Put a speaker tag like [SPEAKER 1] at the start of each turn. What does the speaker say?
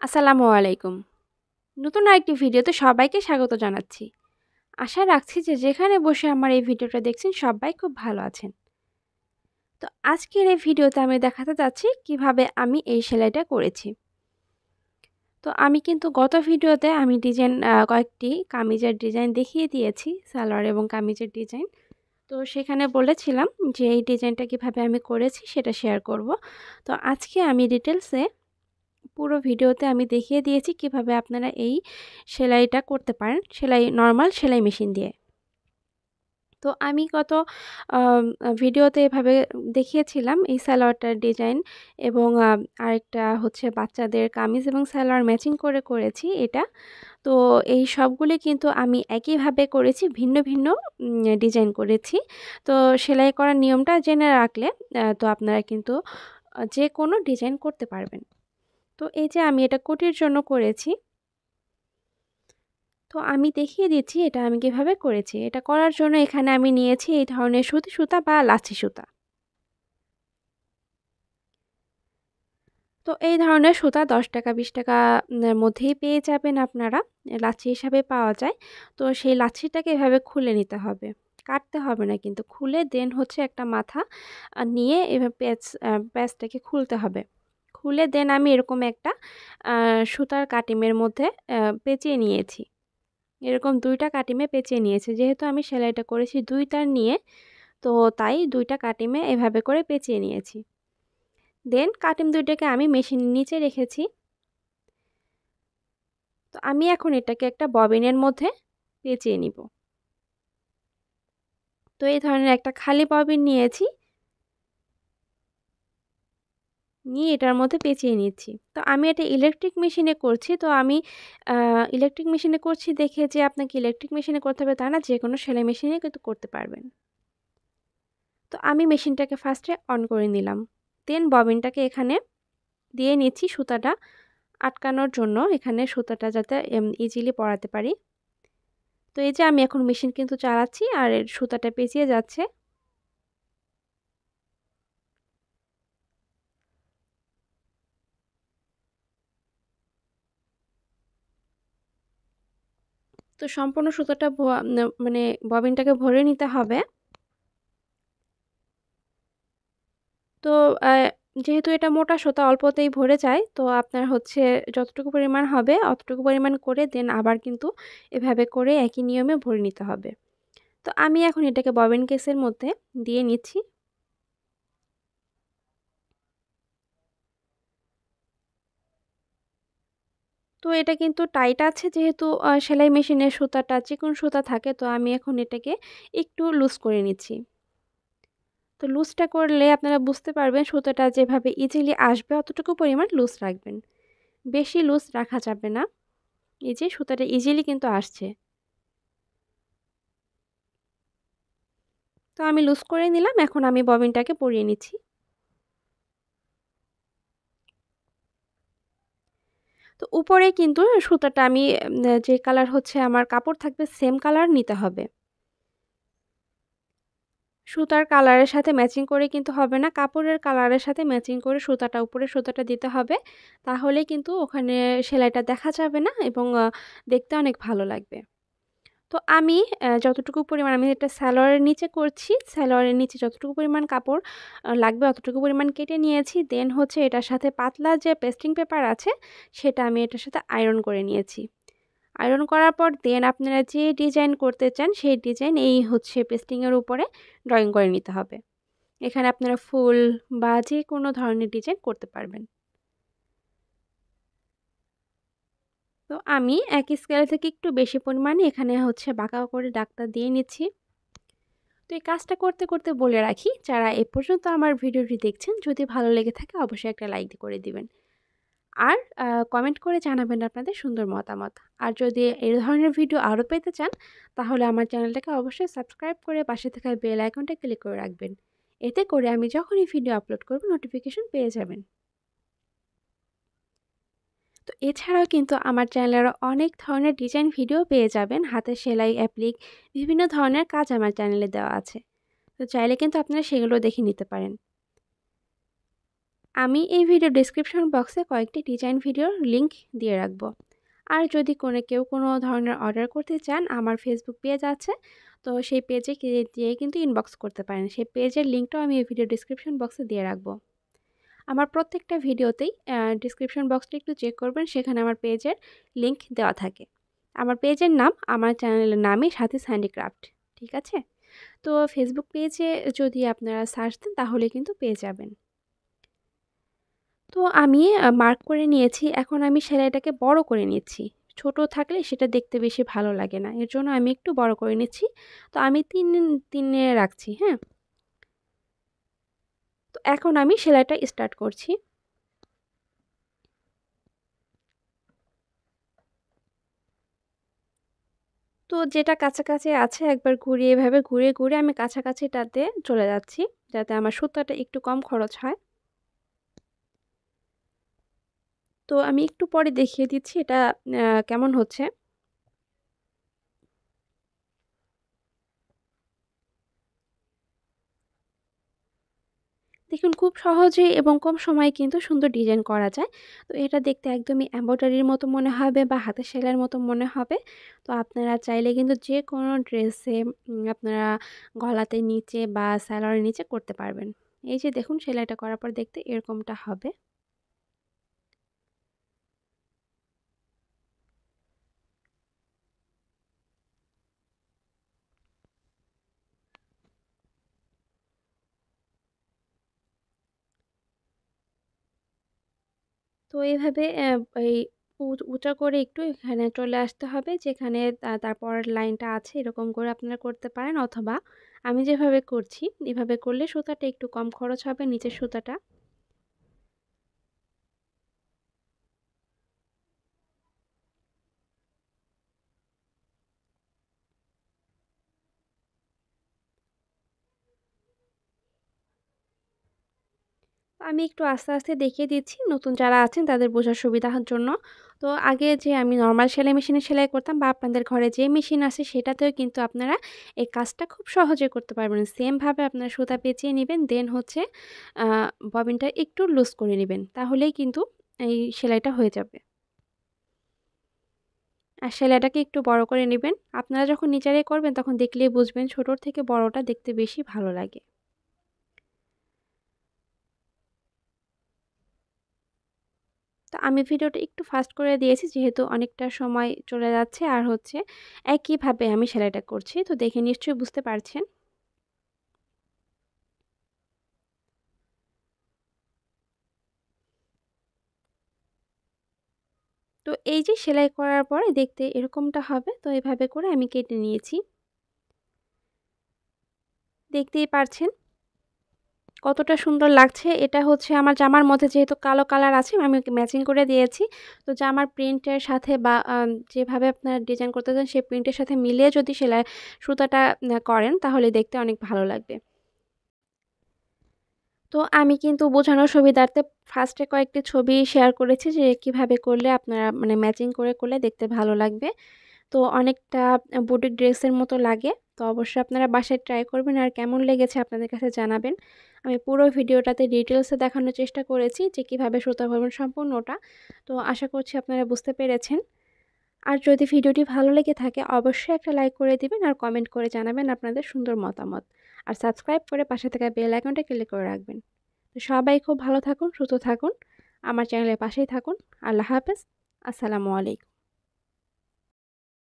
[SPEAKER 1] আসসালামু আলাইকুম। নতুন আরেকটি ভিডিওতে সবাইকে স্বাগত জানাচ্ছি। আশা রাখছি যে যেখানে বসে আমার এই ভিডিওটা দেখছেন সবাই খুব ভালো আছেন। তো আজকের এই ভিডিওতে আমি দেখাতে যাচ্ছি কিভাবে আমি এই সেলাইটা করেছি। তো আমি কিন্তু গত ভিডিওতে আমি কয়েকটি কামিজের ডিজাইন দেখিয়ে দিয়েছি, সালোয়ার এবং কামিজের ডিজাইন। তো সেখানে বলেছিলাম যে এই ডিজাইনটা কিভাবে আমি করেছি সেটা শেয়ার করব। তো আজকে আমি ডিটেইলসে পুরো ভিডিওতে আমি দেখিয়ে দিয়েছি কিভাবে আপনারা এই সেলাইটা করতে পারেন, নরমাল সেলাই মেশিন দিয়ে। তো আমি গত ভিডিওতে এভাবে দেখিয়েছিলাম এই সালোয়ারটার ডিজাইন এবং আরেকটা হচ্ছে বাচ্চাদের কামিজ এবং সালোয়ার ম্যাচিং করে করেছি এটা। তো এই সবগুলি কিন্তু আমি একইভাবে করেছি, ভিন্ন ভিন্ন ডিজাইন করেছি। তো সেলাই করার নিয়মটা জেনে রাখলে তো আপনারা কিন্তু যেকোনো ডিজাইন করতে পারবেন। তো এই যে আমি এটা কোটির জন্য করেছি। তো আমি দেখিয়ে দিচ্ছি এটা আমি কিভাবে করেছি। এটা করার জন্য এখানে আমি নিয়েছি এই ধরনের সুতি সুতা বা লাচ্ছি সুতা। তো এই ধরনের সুতা ৳১০ ৳২০ মধ্যেই পেয়ে যাবেন আপনারা। লাচ্ছি হিসাবে পাওয়া যায়। তো সেই লাচ্ছিটাকে এভাবে খুলে নিতে হবে। কাটতে হবে না কিন্তু। খুলে দেন হচ্ছে একটা মাথা নিয়ে এভাবে প্যাচটাকে খুলতে হবে। খুলে দেন আমি এরকম একটা আ সুতার কাটিমের মধ্যে পেঁচিয়ে নিয়েছি। এরকম ২ টা কাটিমে পেঁচিয়ে নিয়েছি। যেহেতু আমি সেলাইটা করেছি ২ তার নিয়ে, তো তাই ২ টা কাটিমে এভাবে করে পেঁচিয়ে নিয়েছি। দেন কাটিম ২ টাকে আমি মেশিনের নিচে রেখেছি। তো আমি এখন এটাকে একটা ববিনের মধ্যে পেঁচিয়ে নিব। তো এই ধরনের একটা খালি ববিন নিয়েছি। নিয়ে এটার মধ্যে পেঁচিয়ে নিচ্ছি। তো আমি এটা ইলেকট্রিক মেশিনে করছি। তো আমি আ ইলেকট্রিক মেশিনে করছি দেখে যে আপনাকে ইলেকট্রিক মেশিনে করতে হবে তা না, যেকোনো সেলাই মেশিনে কিন্তু করতে পারবেন। তো আমি মেশিনটাকে ফার্স্টে অন করে নিলাম। দেন ববিনটাকে এখানে দিয়ে নিচ্ছি সুতাটা আটকানোর জন্য, এখানে সুতাটা যাতে ইজিলি পরাতে পারি। তো এই যে আমি এখন মেশিন কিন্তু চালাচ্ছি আর এর সুতাটা পেঁচিয়ে যাচ্ছে। তো সম্পূর্ণ সুতাটা মানে ববিনটাকে ভরে নিতে হবে। তো যেহেতু এটা মোটা সুতা অল্পতেই ভরে যায়, তো আপনার হচ্ছে যতটুকু পরিমাণ হবে অতটুকু পরিমাণ করে দেন আবার কিন্তু এভাবে করে একই নিয়মে ভরে নিতে হবে। তো আমি এখন এটাকে ববিন কেসের মধ্যে দিয়ে নিচ্ছি। তো এটা কিন্তু টাইট আছে, যেহেতু সেলাই মেশিনের সুতাটা চিকন সুতা থাকে, তো আমি এখন এটাকে একটু লুজ করে নিচ্ছি। তো লুজটা করলে আপনারা বুঝতে পারবেন সুতাটা যেভাবে ইজিলি আসবে অতটুকু পরিমাণ লুজ রাখবেন। বেশি লুজ রাখা যাবে না। এই যে সুতাটা ইজিলি কিন্তু আসছে। তো আমি লুজ করে নিলাম। এখন আমি ববিনটাকে পরিয়ে নিচ্ছি। তো উপরে কিন্তু সুতাটা আমি যে কালার হচ্ছে আমার কাপড় থাকবে সেম কালার নিতে হবে। সুতার কালারের সাথে ম্যাচিং করে কিন্তু হবে না। কাপড়ের কালারের সাথে ম্যাচিং করে সুতাটা উপরে সুতাটা দিতে হবে। তাহলেই কিন্তু ওখানে সেলাইটা দেখা যাবে না এবং দেখতে অনেক ভালো লাগবে। তো আমি যতটুকু পরিমাণ আমি এটা সালোয়ারের নিচে করছি। সালোয়ারের নিচে যতটুকু পরিমাণ কাপড় লাগবে অতটুকু পরিমাণ কেটে নিয়েছি। দেন হচ্ছে এটার সাথে পাতলা যে পেস্টিং পেপার আছে সেটা আমি এটার সাথে আয়রন করে নিয়েছি। আয়রন করার পর দেন আপনারা যে ডিজাইন করতে চান সেই ডিজাইন এই হচ্ছে পেস্টিংয়ের উপরে ড্রয়িং করে নিতে হবে। এখানে আপনারা ফুল বা যেকোনো ধরনের ডিজাইন করতে পারবেন। তো আমি এক স্কেল থেকে একটু বেশি পরিমাণে এখানে হচ্ছে বাঁকা করে দাগটা দিয়ে নিচ্ছি। তো এই কাজটা করতে করতে বলে রাখি, যারা এ পর্যন্ত আমার ভিডিওটি দেখছেন যদি ভালো লেগে থাকে অবশ্যই একটা লাইক করে দিবেন। আর কমেন্ট করে জানাবেন আপনাদের সুন্দর মতামত। আর যদি এই ধরনের ভিডিও আরও পেতে চান তাহলে আমার চ্যানেলটাকে অবশ্যই সাবস্ক্রাইব করে পাশে থাকা বেল আইকনটা ক্লিক করে রাখবেন। এতে করে আমি যখনই ভিডিও আপলোড করব নোটিফিকেশন পেয়ে যাবেন। তো এছাড়াও কিন্তু আমার চ্যানেলে আরও অনেক ধরনের ডিজাইন ভিডিও পেয়ে যাবেন। হাতের সেলাই, অ্যাপ্লিক বিভিন্ন ধরনের কাজ আমার চ্যানেলে দেওয়া আছে। তো চাইলে কিন্তু আপনারা সেগুলো দেখে নিতে পারেন। আমি এই ভিডিও ডেসক্রিপশন বক্সে কয়েকটি ডিজাইন ভিডিওর লিংক দিয়ে রাখবো। আর যদি কেউ কোনো ধরনের অর্ডার করতে চান, আমার ফেসবুক পেজ আছে, তো সেই পেজে গিয়ে কিন্তু ইনবক্স করতে পারেন। সেই পেজের লিঙ্কটাও আমি এই ভিডিও ডেসক্রিপশন বক্সে দিয়ে রাখবো। আমার প্রত্যেকটা ভিডিওতেই ডেসক্রিপশন বক্সটা একটু চেক করবেন, সেখানে আমার পেজের লিংক দেওয়া থাকে। আমার পেজের নাম আমার চ্যানেলের নামই সাথীস হ্যান্ডিক্রাফট, ঠিক আছে? তো ফেসবুক পেজে যদি আপনারা সার্চ দেন তাহলে কিন্তু পেয়ে যাবেন। তো আমি মার্ক করে নিয়েছি, এখন আমি সেলাইটাকে বড় করে নিচ্ছি। ছোট থাকলে সেটা দেখতে বেশি ভালো লাগে না, এর জন্য আমি একটু বড় করে নিচ্ছি। তো আমি 3 রাখছি, হ্যাঁ। তো এখন আমি সেলাইটা স্টার্ট করছি। তো যেটা কাছাকাছি আছে একবার ঘুরিয়ে এভাবে ঘুরে ঘুরে আমি কাছাকাছিটাতে চলে যাচ্ছি, যাতে আমার সুতাটা একটু কম খরচ হয়। তো আমি একটু পরে দেখিয়ে দিচ্ছি এটা কেমন হচ্ছে। দেখুন খুব সহজেই এবং কম সময়ে কিন্তু সুন্দর ডিজাইন করা যায়। তো এটা দেখতে একদমই এমব্রয়ডারির মতো মনে হবে বা হাতের সেলাইয়ের মতো মনে হবে। তো আপনারা চাইলে কিন্তু যেকোনো ড্রেসে আপনারা গলাতে নিচে বা সালোয়ারের নিচে করতে পারবেন। এই যে দেখুন সেলাইটা করার পর দেখতে এরকমটা হবে। তো এইভাবে এই উঁচা করে একটু এখানে চলে আসতে হবে, যেখানে তারপরের লাইনটা আছে এরকম করে আপনারা করতে পারেন, অথবা আমি যেভাবে করছি এভাবে করলে সুতাটা একটু কম খরচ হবে, নিচের সুতাটা। আমি একটু আস্তে আস্তে দেখিয়ে দিচ্ছি নতুন যারা আছেন তাদের বোঝার সুবিধার জন্য। তো আগে যে আমি নরমাল সেলাই মেশিনে সেলাই করতাম বা আপনাদের ঘরে যে মেশিন আছে সেটাতেও কিন্তু আপনারা এই কাজটা খুব সহজে করতে পারবেন। সেমভাবে আপনারা সুতা পেঁচিয়ে নেবেন, দেন হচ্ছে ববিনটা একটু লুজ করে নেবেন, তাহলেই কিন্তু এই সেলাইটা হয়ে যাবে। আর সেলাইটাকে একটু বড় করে নেবেন। আপনারা যখন নিজেরাই করবেন তখন দেখলেই বুঝবেন ছোটোর থেকে বড়টা দেখতে বেশি ভালো লাগে। তো আমি ভিডিওটা একটু ফাস্ট করে দিয়েছি, যেহেতু অনেকটা সময় চলে যাচ্ছে আর হচ্ছে একইভাবে আমি সেলাইটা করছি, তো দেখে নিশ্চয়ই বুঝতে পারছেন। তো এই যে সেলাই করার পরে দেখতে এরকমটা হবে, তো এভাবে করে আমি কেটে নিয়েছি, দেখতেই পারছেন কতটা সুন্দর লাগছে। এটা হচ্ছে আমার জামার মধ্যে যেহেতু কালো কালার আছে আমি ম্যাচিং করে দিয়েছি। তো জামার প্রিন্টের সাথে বা যেভাবে আপনারা ডিজাইন করতে চান সেই প্রিন্টের সাথে মিলিয়ে যদি সেলাই সুতাটা করেন তাহলে দেখতে অনেক ভালো লাগবে। তো আমি কিন্তু বোঝানোর সুবিধার্থে ফার্স্টে কয়েকটি ছবি শেয়ার করেছি যে কিভাবে করলে আপনারা মানে ম্যাচিং করে করলে দেখতে ভালো লাগবে। তো অনেকটা বুটিক ড্রেসের মতো লাগে। তো অবশ্যই আপনারা বাসায় ট্রাই করবেন আর কেমন লেগেছে আপনাদের কাছে জানাবেন। আমি পুরো ভিডিওটাতে ডিটেইলসে দেখানোর চেষ্টা করেছি যে কিভাবে সুতা ভরবেন সম্পূর্ণটা। তো আশা করছি আপনারা বুঝতে পেরেছেন। আর যদি ভিডিওটি ভালো লেগে থাকে অবশ্যই একটা লাইক করে দিবেন আর কমেন্ট করে জানাবেন আপনাদের সুন্দর মতামত। আর সাবস্ক্রাইব করে পাশে থাকা বেল আইকনটা ক্লিক করে রাখবেন। তো সবাই খুব ভালো থাকুন, সুস্থ থাকুন, আমার চ্যানেলের পাশেই থাকুন। আল্লাহ হাফেজ, আসসালামু আলাইকুম।